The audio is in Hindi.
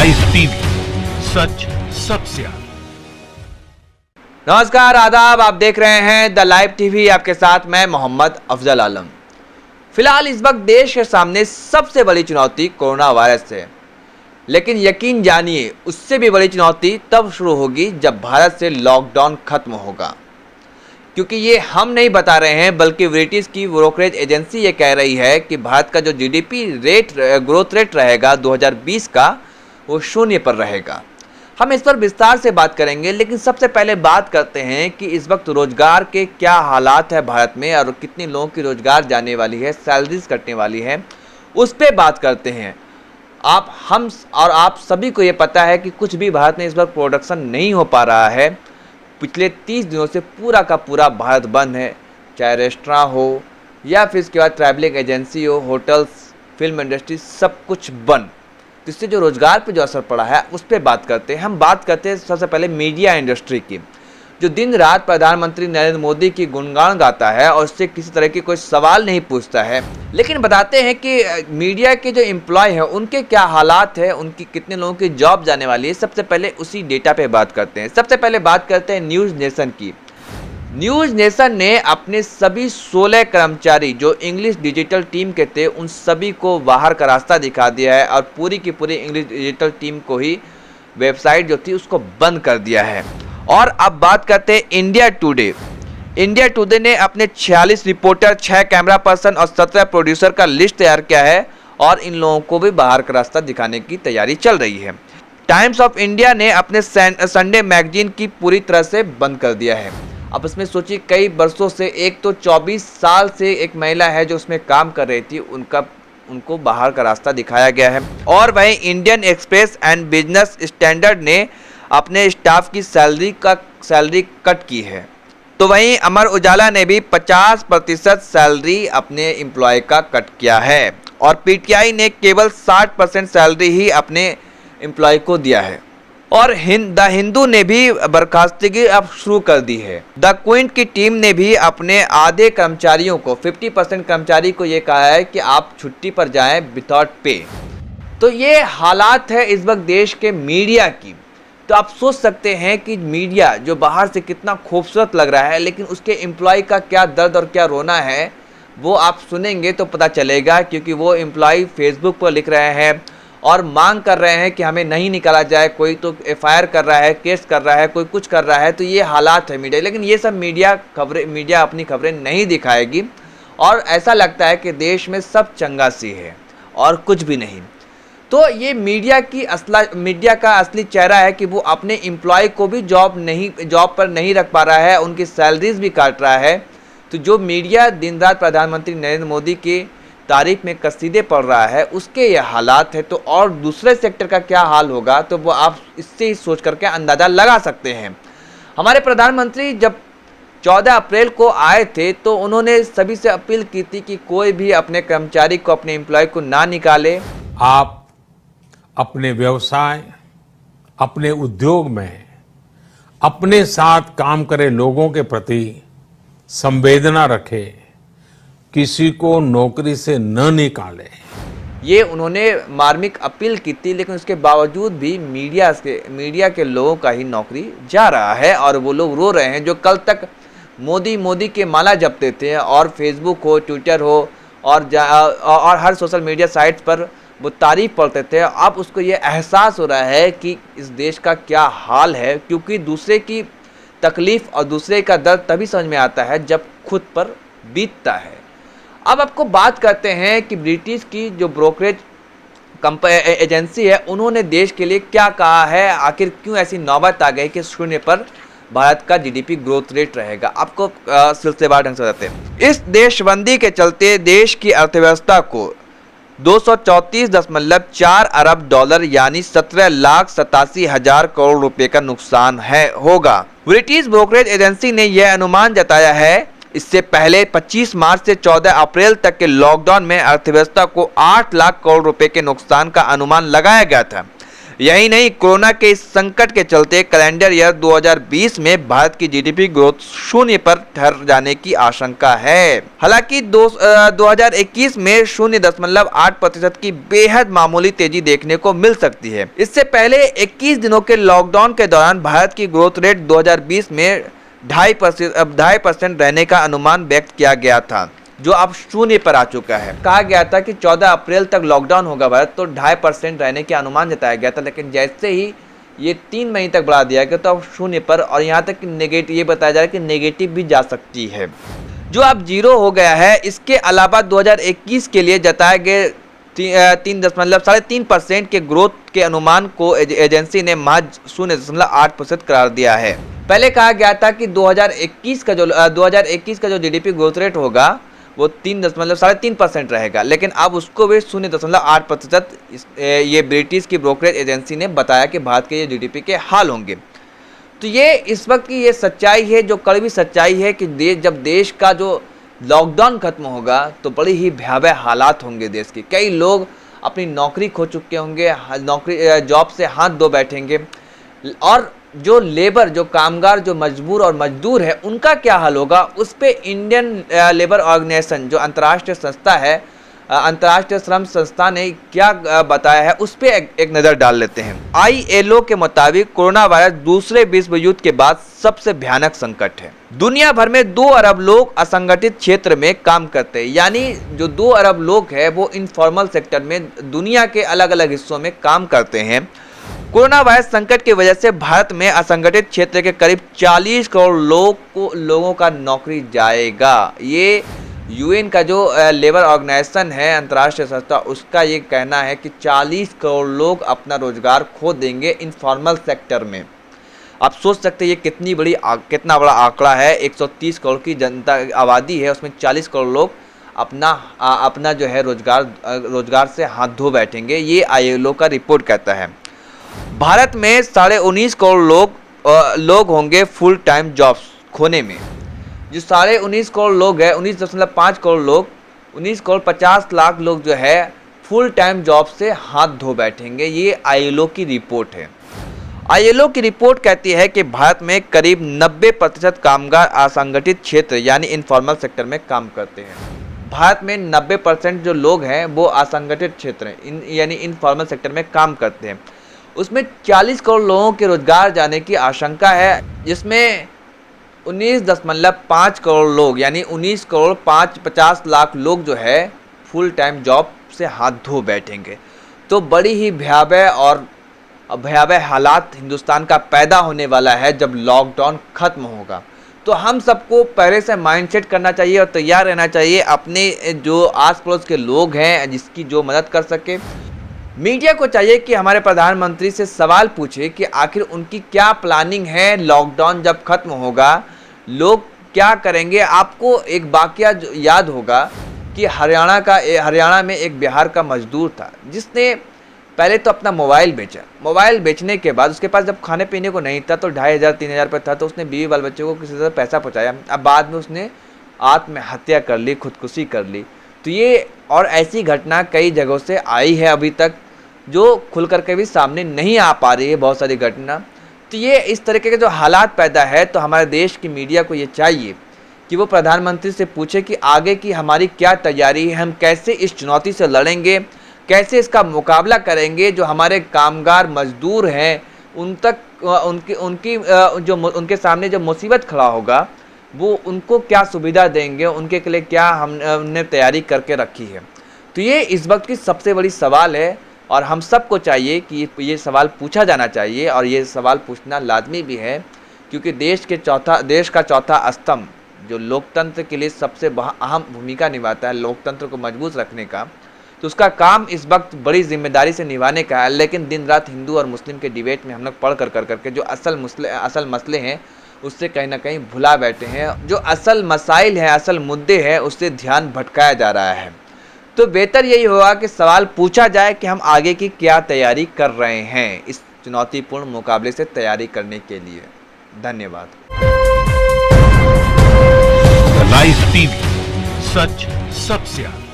लाइव टीवी, सच सबसे आगे। नमस्कार, आदाब। आप देख रहे हैं द लाइव टीवी। आपके साथ मैं मोहम्मद अफजल आलम। फिलहाल इस वक्त देश के सामने सबसे बड़ी चुनौती कोरोना वायरस है, लेकिन यकीन जानिए उससे भी बड़ी चुनौती तब शुरू होगी जब भारत से लॉकडाउन खत्म होगा। क्योंकि ये हम नहीं बता रहे हैं, बल्कि ब्रिटिश की ब्रोकरेज एजेंसी ये कह रही है कि भारत का जो जीडीपी ग्रोथ रेट रहेगा 2020 का, वो 0 पर रहेगा। हम इस पर विस्तार से बात करेंगे, लेकिन सबसे पहले बात करते हैं कि इस वक्त रोजगार के क्या हालात है भारत में और कितने लोगों की रोजगार जाने वाली है, सैलरीज कटने वाली है, उस पर बात करते हैं। आप सभी को ये पता है कि कुछ भी भारत में इस वक्त प्रोडक्शन नहीं हो पा रहा है। पिछले 30 दिनों से पूरा का पूरा भारत बंद है, चाहे रेस्टोरेंट हो या फिर इसके बाद ट्रैवलिंग एजेंसी हो, होटल्स, फिल्म इंडस्ट्री, सब कुछ बंद। तो इससे जो रोज़गार पे जो असर पड़ा है उस पर बात करते हैं। हम बात करते हैं सबसे पहले मीडिया इंडस्ट्री की, जो दिन रात प्रधानमंत्री नरेंद्र मोदी की गुणगान गाता है और उससे किसी तरह की कोई सवाल नहीं पूछता है। लेकिन बताते हैं कि मीडिया के जो एम्प्लॉय हैं उनके क्या हालात है, उनकी कितने लोगों की जॉब जाने वाली है। सबसे पहले उसी डेटा पे बात करते हैं। सबसे पहले बात करते हैं न्यूज़ नेशन की। न्यूज़ नेशन ने अपने सभी 16 कर्मचारी जो इंग्लिश डिजिटल टीम के थे, उन सभी को बाहर का रास्ता दिखा दिया है और पूरी की पूरी इंग्लिश डिजिटल टीम को ही वेबसाइट जो थी उसको बंद कर दिया है। और अब बात करते हैं इंडिया टुडे। इंडिया टुडे ने अपने 46 रिपोर्टर, 6 कैमरा पर्सन और 17 प्रोड्यूसर का लिस्ट तैयार किया है और इन लोगों को भी बाहर का रास्ता दिखाने की तैयारी चल रही है। टाइम्स ऑफ इंडिया ने अपने संडे मैगजीन की पूरी तरह से बंद कर दिया है। अब इसमें सोचिए, कई वर्षों से, एक तो 24 साल से एक महिला है जो उसमें काम कर रही थी, उनको बाहर का रास्ता दिखाया गया है। और वहीं Indian express and business standard ने अपने स्टाफ की सैलरी कट की है। तो वहीं अमर उजाला ने भी 50% सैलरी अपने एम्प्लॉय का कट किया है और पीटीआई ने केवल 60% सैलरी ही अपने एम्प्लॉय को दिया है। और द हिंदू ने भी बर्खास्तगी अब शुरू कर दी है। द क्विंट की टीम ने भी अपने आधे कर्मचारियों को, 50% कर्मचारी को ये कहा है कि आप छुट्टी पर जाएं विदाउट पे। तो ये हालात है इस वक्त देश के मीडिया की। तो आप सोच सकते हैं कि मीडिया जो बाहर से कितना खूबसूरत लग रहा है, लेकिन उसके एम्प्लॉय का क्या दर्द और क्या रोना है वो आप सुनेंगे तो पता चलेगा। क्योंकि वो एम्प्लॉय फेसबुक पर लिख रहे हैं और मांग कर रहे हैं कि हमें नहीं निकाला जाए। कोई तो एफआईआर कर रहा है, केस कर रहा है, कोई कुछ कर रहा है। तो ये हालात है मीडिया। लेकिन ये सब मीडिया अपनी खबरें नहीं दिखाएगी और ऐसा लगता है कि देश में सब चंगा सी है और कुछ भी नहीं। तो ये मीडिया का असली चेहरा है कि वो अपने एम्प्लॉय को भी जॉब पर नहीं रख पा रहा है, उनकी सैलरीज भी काट रहा है। तो जो मीडिया दिन रात प्रधानमंत्री नरेंद्र मोदी की तारीफ में कसीदे पढ़ रहा है, उसके ये हालात है। तो और दूसरे सेक्टर का क्या हाल होगा, तो वो आप इससे ही सोच करके अंदाज़ा लगा सकते हैं। हमारे प्रधानमंत्री जब 14 अप्रैल को आए थे तो उन्होंने सभी से अपील की थी कि कोई भी अपने कर्मचारी को, अपने एम्प्लॉय को ना निकाले। आप अपने व्यवसाय, अपने उद्योग में अपने साथ काम करे लोगों के प्रति संवेदना रखें, किसी को नौकरी से न निकालें। ये उन्होंने मार्मिक अपील की थी, लेकिन उसके बावजूद भी मीडिया के लोगों का ही नौकरी जा रहा है और वो लोग रो रहे हैं जो कल तक मोदी के माला जपते थे और फेसबुक हो, ट्विटर हो और हर सोशल मीडिया साइट्स पर वो तारीफ पढ़ते थे। अब उसको ये एहसास हो रहा है कि इस देश का क्या हाल है। क्योंकि दूसरे की तकलीफ और दूसरे का दर्द तभी समझ में आता है जब खुद पर बीतता है। अब आपको बात करते हैं कि ब्रिटिश की जो ब्रोकरेज एजेंसी है, उन्होंने देश के लिए क्या कहा है, आखिर क्यों ऐसी नौबत आ गई कि 0 पर भारत का जीडीपी ग्रोथ रेट रहेगा। आपको सिलसिलेवार ढंग से बताते हैं। इस देशबंदी के चलते देश की अर्थव्यवस्था को 234.4 अरब डॉलर यानी 17,87,000 करोड़ रुपए का नुकसान होगा। ब्रिटिश ब्रोकरेज एजेंसी ने यह अनुमान जताया है। इससे पहले 25 मार्च से 14 अप्रैल तक के लॉकडाउन में अर्थव्यवस्था को 8 लाख करोड़ रुपए के नुकसान का अनुमान लगाया गया था। यही नहीं, कोरोना के इस संकट के चलते कैलेंडर ईयर 2020 में भारत की जीडीपी ग्रोथ शून्य पर ठहर जाने की आशंका है। हालांकि 2021 में 0.8% की बेहद मामूली तेजी देखने को मिल सकती है। इससे पहले 21 दिनों के लॉकडाउन के दौरान भारत की ग्रोथ रेट 2020 में 2.5% रहने का अनुमान व्यक्त किया गया था, जो अब शून्य पर आ चुका है। कहा गया था कि 14 अप्रैल तक लॉकडाउन होगा भारत, तो 2.5% रहने के अनुमान जताया गया था, लेकिन जैसे ही ये 3 महीने तक बढ़ा दिया गया तो अब शून्य पर, और यहाँ तक कि नेगेटिव, ये बताया जा रहा है कि नेगेटिव भी जा सकती है, जो अब 0 हो गया है। इसके अलावा 2021 के लिए जताए गए 3.3% के ग्रोथ के अनुमान को एजेंसी ने महज 0.8% करार दिया है। पहले कहा गया था कि 2021 का जो जीडीपी ग्रोथ रेट होगा वो 3.3% रहेगा, लेकिन अब उसको भी 0.8% ये ब्रिटिश की ब्रोकरेज एजेंसी ने बताया कि भारत के ये जीडीपी के हाल होंगे। तो ये इस वक्त की ये सच्चाई है, जो कड़वी सच्चाई है कि जब देश का जो लॉकडाउन खत्म होगा तो बड़ी ही भयावह हालात होंगे देश की। कई लोग अपनी नौकरी खो चुके होंगे, जॉब से हाथ धो बैठेंगे, और जो लेबर, जो कामगार, जो मजबूर और मजदूर है, उनका क्या हाल होगा, उस पे इंडियन लेबर ऑर्गेनाइजेशन, जो अंतर्राष्ट्रीय संस्था है, अंतर्राष्ट्रीय श्रम संस्था ने क्या बताया है, उस पे एक नज़र डाल लेते हैं। ILO के मुताबिक कोरोना वायरस दूसरे विश्व युद्ध के बाद सबसे भयानक संकट है। दुनिया भर में 2 अरब लोग असंगठित क्षेत्र में काम करते हैं, यानी जो 2 अरब लोग हैं वो इनफॉर्मल सेक्टर में दुनिया के अलग अलग हिस्सों में काम करते हैं। कोरोना वायरस संकट की वजह से भारत में असंगठित क्षेत्र के करीब 40 करोड़ लोगों का नौकरी जाएगा। ये UN का जो लेबर ऑर्गेनाइजेशन है, अंतर्राष्ट्रीय संस्था, उसका ये कहना है कि 40 करोड़ लोग अपना रोजगार खो देंगे इनफॉर्मल सेक्टर में। आप सोच सकते हैं ये कितना बड़ा आंकड़ा है। 130 करोड़ की जनता आबादी है, उसमें 40 करोड़ लोग अपना जो है रोजगार से हाथ धो बैठेंगे, ये ILO का रिपोर्ट कहता है। भारत में 19.5 करोड़ लोग होंगे फुल टाइम जॉब्स खोने में। जो 19.5 करोड़ लोग हैं, 19.5 करोड़ लोग, 19 करोड़ 50 लाख लोग जो है फुल टाइम जॉब से हाथ धो बैठेंगे, ये ILO की रिपोर्ट है। ILO की रिपोर्ट कहती है कि भारत में करीब 90% कामगार असंगठित क्षेत्र यानी इनफॉर्मल सेक्टर में काम करते हैं। भारत में 90% जो लोग हैं वो असंगठित क्षेत्र यानी इनफॉर्मल सेक्टर में काम करते हैं। उसमें 40 करोड़ लोगों के रोजगार जाने की आशंका है, जिसमें 19.5 करोड़ लोग यानी 19 करोड़ 50 लाख लोग जो है फुल टाइम जॉब से हाथ धो बैठेंगे। तो बड़ी ही भयावह हालात हिंदुस्तान का पैदा होने वाला है जब लॉकडाउन खत्म होगा। तो हम सबको पहले से माइंडसेट करना चाहिए और तैयार रहना चाहिए, अपने जो आस पड़ोस के लोग हैं जिसकी जो मदद कर सके। मीडिया को चाहिए कि हमारे प्रधानमंत्री से सवाल पूछे कि आखिर उनकी क्या प्लानिंग है, लॉकडाउन जब खत्म होगा लोग क्या करेंगे। आपको एक वाकया याद होगा कि हरियाणा में एक बिहार का मजदूर था जिसने पहले तो अपना मोबाइल बेचा। मोबाइल बेचने के बाद उसके पास जब खाने पीने को नहीं था तो 2,500-3,000 रुपये था, तो उसने बीवी बाल बच्चों को किसी तरह पैसा पहुँचाया। अब बाद में उसने आत्महत्या कर ली, खुदकुशी कर ली। तो ये और ऐसी घटना कई जगहों से आई है अभी तक, जो खुल करके भी सामने नहीं आ पा रही है बहुत सारी घटना। तो ये इस तरीके के जो हालात पैदा है, तो हमारे देश की मीडिया को ये चाहिए कि वो प्रधानमंत्री से पूछे कि आगे की हमारी क्या तैयारी है, हम कैसे इस चुनौती से लड़ेंगे, कैसे इसका मुकाबला करेंगे। जो हमारे कामगार मजदूर हैं उनके सामने जो मुसीबत खड़ा होगा वो उनको क्या सुविधा देंगे, उनके लिए क्या हमने तैयारी करके रखी है। तो ये इस वक्त की सबसे बड़ी सवाल है और हम सबको चाहिए कि ये सवाल पूछा जाना चाहिए, और ये सवाल पूछना लाजमी भी है, क्योंकि देश का चौथा स्तंभ जो लोकतंत्र के लिए सबसे अहम भूमिका निभाता है, लोकतंत्र को मजबूत रखने का, तो उसका काम इस वक्त बड़ी जिम्मेदारी से निभाने का है। लेकिन दिन रात हिंदू और मुस्लिम के डिबेट में हम लोग पढ़ कर जो असल मसले हैं उससे कहीं ना कहीं भुला बैठे हैं। जो असल मसाइल हैं, असल मुद्दे हैं, उससे ध्यान भटकाया जा रहा है। तो बेहतर यही होगा कि सवाल पूछा जाए कि हम आगे की क्या तैयारी कर रहे हैं इस चुनौतीपूर्ण मुकाबले से तैयारी करने के लिए। धन्यवाद। लाइव टीवी, सच सबसे आगे।